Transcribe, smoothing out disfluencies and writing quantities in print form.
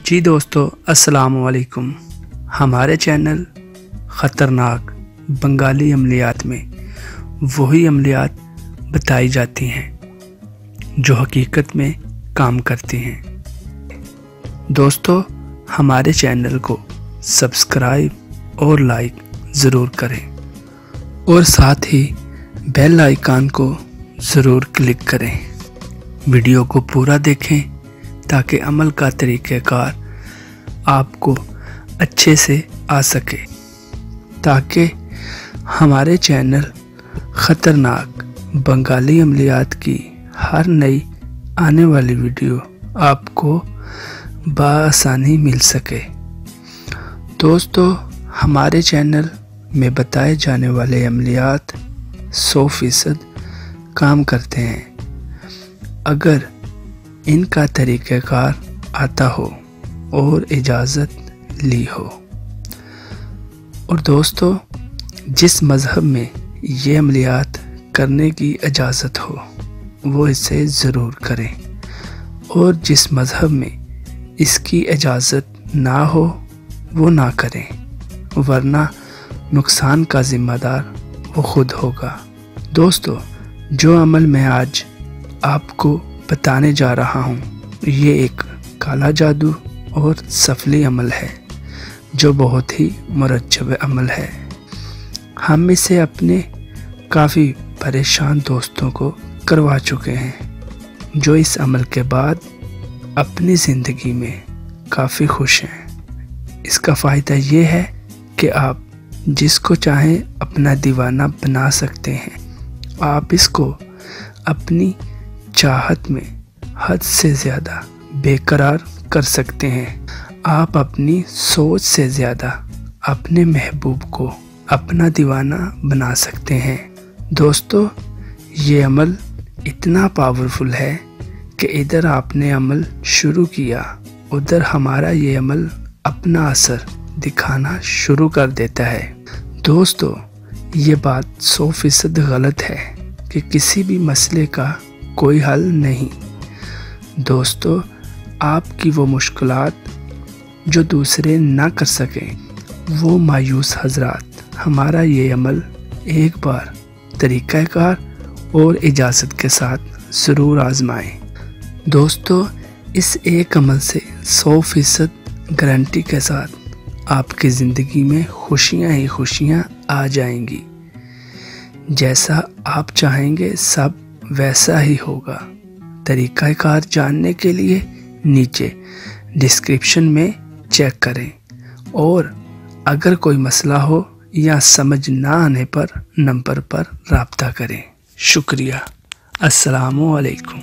जी दोस्तों, अस्सलाम वालेकुम। हमारे चैनल ख़तरनाक बंगाली अमलियात में वही अमलियात बताई जाती हैं जो हकीकत में काम करती हैं। दोस्तों, हमारे चैनल को सब्सक्राइब और लाइक ज़रूर करें और साथ ही बेल आइकन को ज़रूर क्लिक करें। वीडियो को पूरा देखें ताकि अमल का तरीक़ाकार आपको अच्छे से आ सके, ताकि हमारे चैनल ख़तरनाक बंगाली अमलियात की हर नई आने वाली वीडियो आपको बआसानी मिल सके। दोस्तों, हमारे चैनल में बताए जाने वाले अमलियात 100% काम करते हैं अगर इनका तरीक़ाकार आता हो और इजाज़त ली हो। और दोस्तों, जिस मज़हब में ये अमलियात करने की इजाज़त हो वो इसे ज़रूर करें, और जिस मज़हब में इसकी इजाज़त ना हो वो ना करें, वरना नुकसान का ज़िम्मेदार वो खुद होगा। दोस्तों, जो अमल मैं आज आपको बताने जा रहा हूँ ये एक काला जादू और सफली अमल है जो बहुत ही मुरज्जब अमल है। हम इसे अपने काफ़ी परेशान दोस्तों को करवा चुके हैं जो इस अमल के बाद अपनी ज़िंदगी में काफ़ी खुश हैं। इसका फ़ायदा ये है कि आप जिसको चाहें अपना दीवाना बना सकते हैं। आप इसको अपनी चाहत में हद से ज़्यादा बेकरार कर सकते हैं। आप अपनी सोच से ज़्यादा अपने महबूब को अपना दीवाना बना सकते हैं। दोस्तों, ये अमल इतना पावरफुल है कि इधर आपने अमल शुरू किया उधर हमारा ये अमल अपना असर दिखाना शुरू कर देता है। दोस्तों, ये बात 100% गलत है कि किसी भी मसले का कोई हल नहीं। दोस्तों, आपकी वो मुश्किलात जो दूसरे ना कर सकें, वो मायूस हजरात हमारा ये अमल एक बार तरीक़ाकार और इजाज़त के साथ ज़रूर आजमाएं। दोस्तों, इस एक अमल से 100% गारंटी के साथ आपकी ज़िंदगी में खुशियाँ ही खुशियाँ आ जाएंगी। जैसा आप चाहेंगे सब वैसा ही होगा। तरीक़ाकार जानने के लिए नीचे डिस्क्रिप्शन में चेक करें, और अगर कोई मसला हो या समझ ना आने पर नंबर पर राब्ता करें। शुक्रिया। अस्सलामु अलैकुम।